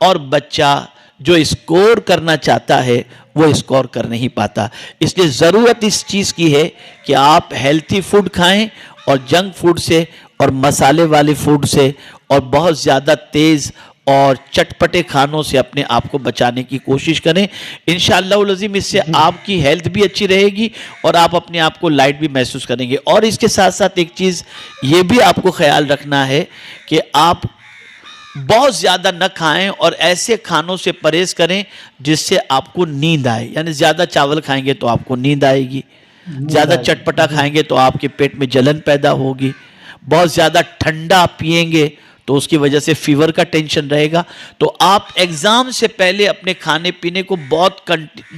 اور بچہ جو اسکور کرنا چاہتا ہے وہ اسکور کر نہیں پاتا. اس لیے ضرورت اس چیز کی ہے کہ آپ ہیلتھی فوڈ کھائیں اور جنک فوڈ سے اور مسالے والے فوڈ سے اور بہت زیادہ تیز اور چٹپٹے کھانوں سے اپنے آپ کو بچانے کی کوشش کریں. انشاءاللہ العظیم اس سے آپ کی ہیلتھ بھی اچھی رہے گی اور آپ اپنے آپ کو لائٹ بھی محسوس کریں گے. اور اس کے ساتھ ساتھ ایک چیز یہ بھی آپ کو خیال رکھنا ہے کہ آپ بہت زیادہ نہ کھائیں اور ایسے کھانوں سے پرہیز کریں جس سے آپ کو نیند آئے. یعنی زیادہ چاول کھائیں گے تو آپ کو نیند آئے گی, زیادہ چٹپٹا کھائیں گے تو آپ کے پیٹ میں جلن پیدا ہوگی, بہت زیادہ ٹھنڈا پئیں گے تو اس کی وجہ سے فیور کا ٹینشن رہے گا. تو آپ ایگزام سے پہلے اپنے کھانے پینے کو بہت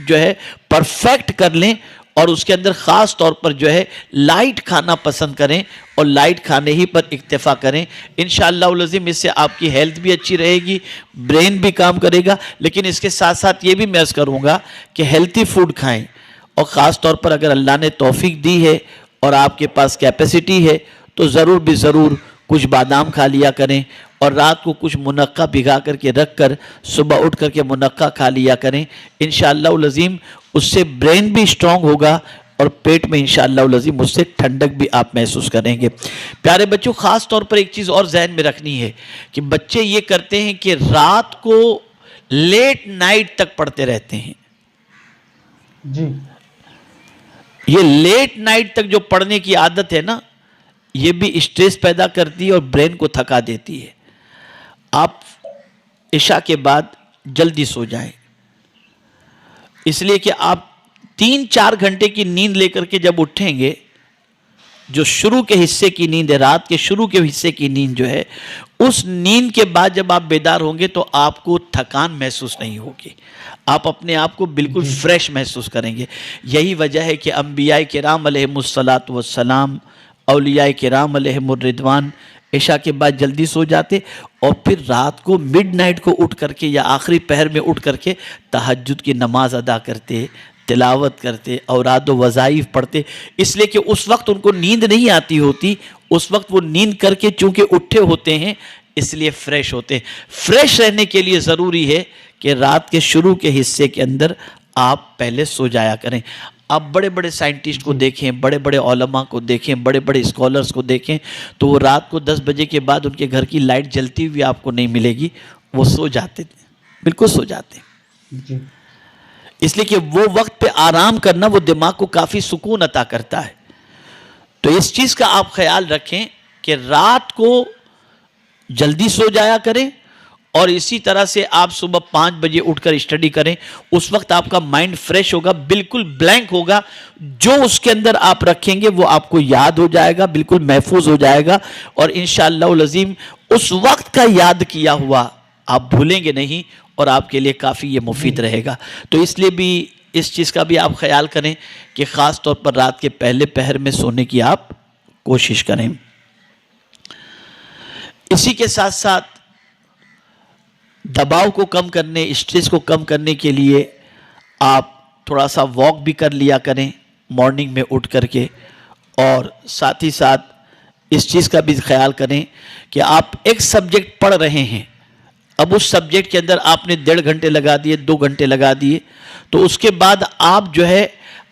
جو ہے پرفیکٹ کر لیں اور اس کے اندر خاص طور پر جو ہے لائٹ کھانا پسند کریں اور لائٹ کھانے ہی پر اکتفا کریں. انشاءاللہ العظیم اس سے آپ کی ہیلتھ بھی اچھی رہے گی, برین بھی کام کرے گا. لیکن اس کے ساتھ ساتھ یہ بھی میں عرض کروں گا کہ ہیلتھی فوڈ کھائیں اور خاص طور پر اگر اللہ نے توفیق دی ہے اور آپ کے پاس کیپیسٹی ہے تو ضرور بھی ضرور کچھ بادام کھا لیا کریں اور رات کو کچھ منقع بھگا کر کے رکھ کر صبح اٹھ کر کے منقع کھا لیا کریں. انشاءاللہ العظیم اس سے برین بھی اسٹرانگ ہوگا اور پیٹ میں انشاءاللہ العظیم اس سے ٹھنڈک بھی آپ محسوس کریں گے. پیارے بچوں, خاص طور پر ایک چیز اور ذہن میں رکھنی ہے کہ بچے یہ کرتے ہیں کہ رات کو لیٹ نائٹ تک پڑھتے رہتے ہیں. جی, یہ لیٹ نائٹ تک جو پڑھنے کی عادت ہے نا, یہ بھی اسٹریس پیدا کرتی ہے اور برین کو تھکا دیتی ہے. آپ عشاء کے بعد جلدی سو جائیں, اس لیے کہ آپ 3-4 گھنٹے کی نیند لے کر کے جب اٹھیں گے, جو شروع کے حصے کی نیند ہے, رات کے شروع کے حصے کی نیند جو ہے, اس نیند کے بعد جب آپ بیدار ہوں گے تو آپ کو تھکان محسوس نہیں ہوگی, آپ اپنے آپ کو بالکل فریش محسوس کریں گے. یہی وجہ ہے کہ انبیاء کرام علیہم الصلاۃ والسلام, اولیاء کرام علیہم الرضوان عشاء کے بعد جلدی سو جاتے اور پھر رات کو مڈ نائٹ کو اٹھ کر کے یا آخری پہر میں اٹھ کر کے تہجد کی نماز ادا کرتے, تلاوت کرتے, اوراد و وظائف پڑھتے. اس لیے کہ اس وقت ان کو نیند نہیں آتی ہوتی, اس وقت وہ نیند کر کے چونکہ اٹھے ہوتے ہیں اس لیے فریش ہوتے ہیں. فریش رہنے کے لیے ضروری ہے کہ رات کے شروع کے حصے کے اندر آپ پہلے سو جایا کریں. آپ بڑے بڑے سائنٹسٹ کو دیکھیں, بڑے بڑے علماء کو دیکھیں, بڑے بڑے اسکالرز کو دیکھیں تو وہ رات کو 10 بجے کے بعد ان کے گھر کی لائٹ جلتی ہوئی آپ کو نہیں ملے گی, وہ سو جاتے تھے, بالکل سو جاتے ہیں. اس لیے کہ وہ وقت پہ آرام کرنا وہ دماغ کو کافی سکون عطا کرتا ہے. تو اس چیز کا آپ خیال رکھیں کہ رات کو جلدی سو جایا کریں اور اسی طرح سے آپ صبح 5 بجے اٹھ کر اسٹڈی کریں. اس وقت آپ کا مائنڈ فریش ہوگا, بالکل بلینک ہوگا, جو اس کے اندر آپ رکھیں گے وہ آپ کو یاد ہو جائے گا, بالکل محفوظ ہو جائے گا اور انشاءاللہ العظیم اس وقت کا یاد کیا ہوا آپ بھولیں گے نہیں اور آپ کے لیے کافی یہ مفید رہے گا. تو اس لیے بھی اس چیز کا بھی آپ خیال کریں کہ خاص طور پر رات کے پہلے پہر میں سونے کی آپ کوشش کریں. اسی کے ساتھ ساتھ دباؤ کو کم کرنے, اسٹریس کو کم کرنے کے لیے آپ تھوڑا سا واک بھی کر لیا کریں مارننگ میں اٹھ کر کے, اور ساتھ ہی ساتھ اس چیز کا بھی خیال کریں کہ آپ ایک سبجیکٹ پڑھ رہے ہیں, اب اس سبجیکٹ کے اندر آپ نے 1.5 گھنٹے لگا دیے, 2 گھنٹے لگا دیے, تو اس کے بعد آپ جو ہے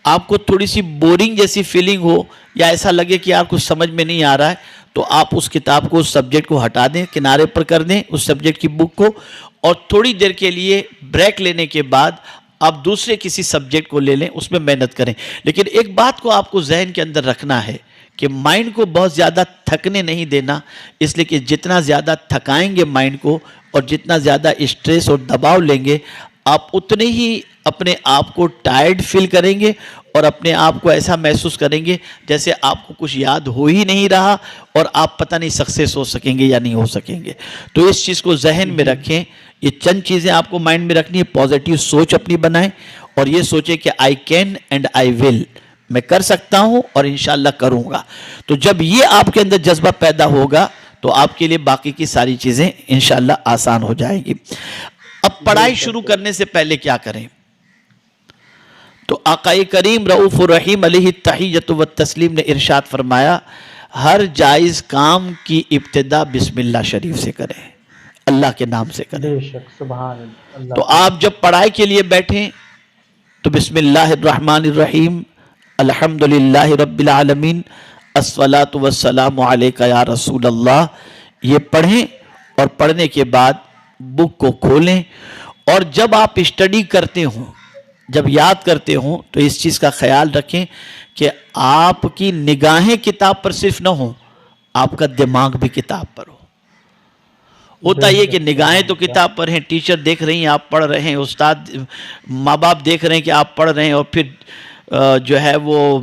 آپ کو تھوڑی سی بورنگ جیسی فیلنگ ہو یا ایسا لگے کہ آپ کچھ سمجھ میں نہیں آ رہا ہے, تو آپ اس کتاب کو, اس سبجیکٹ کو ہٹا دیں, کنارے پر کر دیں اس سبجیکٹ کی بک کو, اور تھوڑی دیر کے لیے بریک لینے کے بعد آپ دوسرے کسی سبجیکٹ کو لے لیں, اس میں محنت کریں. لیکن ایک بات کو آپ کو ذہن کے اندر رکھنا ہے کہ مائنڈ کو بہت زیادہ تھکنے نہیں دینا, اس لیے کہ جتنا زیادہ تھکائیں گے مائنڈ کو اور جتنا زیادہ اسٹریس اور دباؤ لیں گے, آپ اتنے ہی اپنے آپ کو ٹائرڈ فیل کریں گے اور اپنے آپ کو ایسا محسوس کریں گے جیسے آپ کو کچھ یاد ہو ہی نہیں رہا اور آپ پتہ نہیں سکسیس ہو سکیں گے یا نہیں ہو سکیں گے. تو اس چیز کو ذہن میں رکھیں, یہ چند چیزیں آپ کو مائنڈ میں رکھنی ہے. پازیٹیو سوچ اپنی بنائیں اور یہ سوچیں کہ آئی کین اینڈ آئی ول, میں کر سکتا ہوں اور انشاءاللہ کروں گا. تو جب یہ آپ کے اندر جذبہ پیدا ہوگا تو آپ کے لیے باقی کی ساری چیزیں انشاءاللہ آسان ہو جائیں گی. اب پڑھائی شروع کرنے سے پہلے کیا کریں؟ تو آقا کریم رؤوف الرحیم علیہ التحیۃ والتسلیم نے ارشاد فرمایا, ہر جائز کام کی ابتدا بسم اللہ شریف سے کریں. اللہ کے نام سے کریں. بے شک سبحان اللہ. تو آپ جب پڑھائی کے لیے بیٹھیں تو بسم اللہ الرحمن الرحیم الحمدللہ رب العالمین الصلاۃ والسلام علیک یا رسول اللہ یہ پڑھیں، اور پڑھنے کے بعد بک کو کھولیں. اور جب آپ اسٹڈی کرتے ہوں، جب یاد کرتے ہوں، تو اس چیز کا خیال رکھیں کہ آپ کی نگاہیں کتاب پر صرف نہ ہوں، آپ کا دماغ بھی کتاب پر ہو. ہوتا یہ کہ نگاہیں تو کتاب پر ہیں، ٹیچر دیکھ رہی ہیں آپ پڑھ رہے ہیں، استاد ماں باپ دیکھ رہے ہیں کہ آپ پڑھ رہے ہیں، اور پھر جو ہے وہ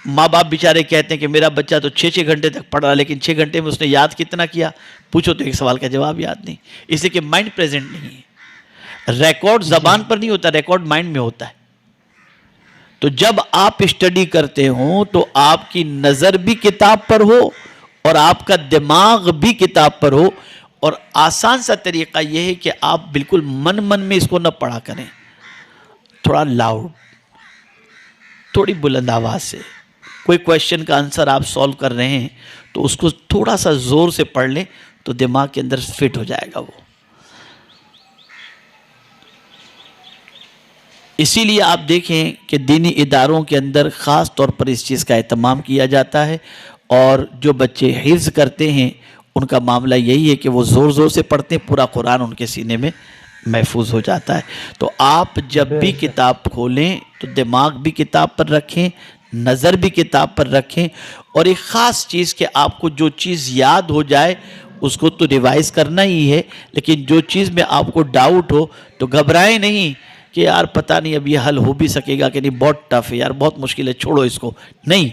ماں باپ بیچارے کہتے ہیں کہ میرا بچہ تو 6 گھنٹے تک پڑھ رہا، لیکن 6 گھنٹے میں اس نے یاد کتنا کیا پوچھو تو ایک سوال کا جواب یاد نہیں، اس لیے کہ مائنڈ پریزنٹ نہیں ہے. ریکارڈ زبان پر نہیں ہوتا، ریکارڈ مائنڈ میں ہوتا ہے. تو جب آپ اسٹڈی کرتے ہوں تو آپ کی نظر بھی کتاب پر ہو اور آپ کا دماغ بھی کتاب پر ہو. اور آسان سا طریقہ یہ ہے کہ آپ بالکل من میں اس کو نہ پڑھا کریں، تھوڑا لاؤڈ، تھوڑی بلند آواز سے. کوئی کویشچن کا آنسر آپ سولو کر رہے ہیں تو اس کو تھوڑا سا زور سے پڑھ لیں تو دماغ کے اندر فٹ ہو جائے گا وہ. اسی لیے آپ دیکھیں کہ دینی اداروں کے اندر خاص طور پر اس چیز کا اہتمام کیا جاتا ہے، اور جو بچے حفظ کرتے ہیں ان کا معاملہ یہی ہے کہ وہ زور زور سے پڑھتے ہیں، پورا قرآن ان کے سینے میں محفوظ ہو جاتا ہے. تو آپ جب بھی کتاب کھولیں تو دماغ بھی کتاب پر رکھیں، نظر بھی کتاب پر رکھیں. اور ایک خاص چیز کہ آپ کو جو چیز یاد ہو جائے اس کو تو ریوائز کرنا ہی ہے، لیکن جو چیز میں آپ کو ڈاؤٹ ہو تو گھبرائیں نہیں کہ یار پتہ نہیں اب یہ حل ہو بھی سکے گا کہ نہیں، بہت ٹف ہے یار، بہت مشکل ہے، چھوڑو اس کو. نہیں،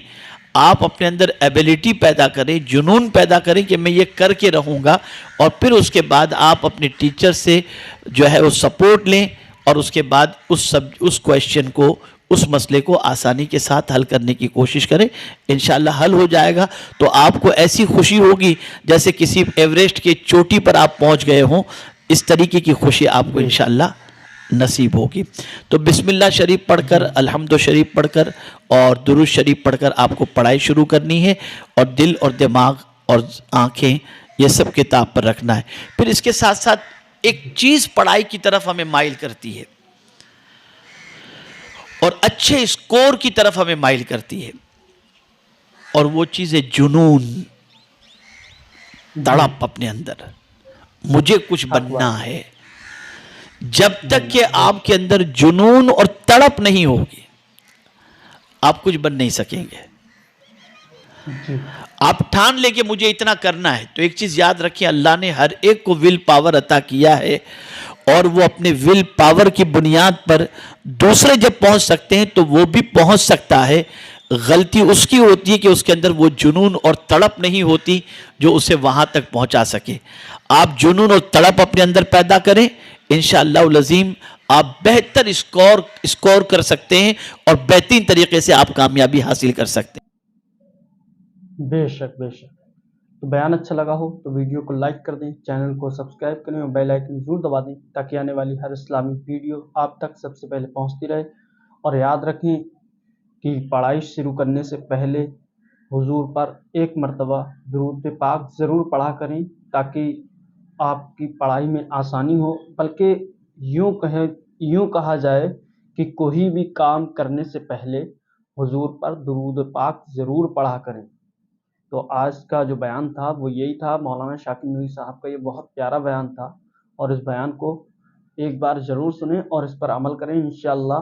آپ اپنے اندر ایبیلٹی پیدا کریں، جنون پیدا کریں کہ میں یہ کر کے رہوں گا. اور پھر اس کے بعد آپ اپنے ٹیچر سے جو ہے وہ سپورٹ لیں، اور اس کے بعد اس کویشچن کو، اس مسئلے کو آسانی کے ساتھ حل کرنے کی کوشش کریں. انشاءاللہ حل ہو جائے گا تو آپ کو ایسی خوشی ہوگی جیسے کسی ایوریسٹ کی چوٹی پر آپ پہنچ گئے ہوں. اس طریقے کی خوشی آپ کو انشاءاللہ نصیب ہوگی. تو بسم اللہ شریف پڑھ کر، الحمد شریف پڑھ کر اور درود شریف پڑھ کر آپ کو پڑھائی شروع کرنی ہے، اور دل اور دماغ اور آنکھیں یہ سب کتاب پر رکھنا ہے. پھر اس کے ساتھ ساتھ ایک چیز پڑھائی کی طرف ہمیں مائل کرتی ہے اور اچھے اسکور کی طرف ہمیں مائل کرتی ہے، اور وہ چیز ہے جنون، تڑپ اپنے اندر، مجھے کچھ بننا ہے. جب تک کہ آپ کے اندر جنون اور تڑپ نہیں ہوگی آپ کچھ بن نہیں سکیں گے. آپ ٹھان لیں کہ مجھے اتنا کرنا ہے، تو ایک چیز یاد رکھیں، اللہ نے ہر ایک کو ول پاور عطا کیا ہے، اور وہ اپنے ول پاور کی بنیاد پر دوسرے جب پہنچ سکتے ہیں تو وہ بھی پہنچ سکتا ہے. غلطی اس کی ہوتی ہے کہ اس کے اندر وہ جنون اور تڑپ نہیں ہوتی جو اسے وہاں تک پہنچا سکے. آپ جنون اور تڑپ اپنے اندر پیدا کریں، انشاءاللہ العظیم آپ بہتر اسکور کر سکتے ہیں، اور بہترین طریقے سے آپ کامیابی حاصل کر سکتے ہیں. بے شک بے شک. تو بیان اچھا لگا ہو تو ویڈیو کو لائک کر دیں، چینل کو سبسکرائب کریں اور بیل آئیکن ضرور دبا دیں تاکہ آنے والی ہر اسلامی ویڈیو آپ تک سب سے پہلے پہنچتی رہے. اور یاد رکھیں کہ پڑھائی شروع کرنے سے پہلے حضور پر ایک مرتبہ درود پاک ضرور پڑھا کریں تاکہ آپ کی پڑھائی میں آسانی ہو. بلکہ یوں کہا جائے کہ کوئی بھی کام کرنے سے پہلے حضور پر درود پاک ضرور پڑھا کریں. تو آج کا جو بیان تھا وہ یہی تھا. مولانا شاکر نوری صاحب کا یہ بہت پیارا بیان تھا، اور اس بیان کو ایک بار ضرور سنیں اور اس پر عمل کریں. انشاءاللہ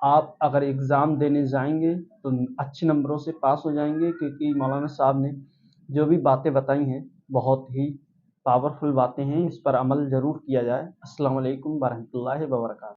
آپ اگر اگزام دینے جائیں گے تو اچھے نمبروں سے پاس ہو جائیں گے، کیونکہ مولانا صاحب نے جو بھی باتیں بتائی ہیں بہت ہی پاورفل باتیں ہیں. اس پر عمل ضرور کیا جائے. السلام علیکم ورحمۃ اللہ وبرکاتہ.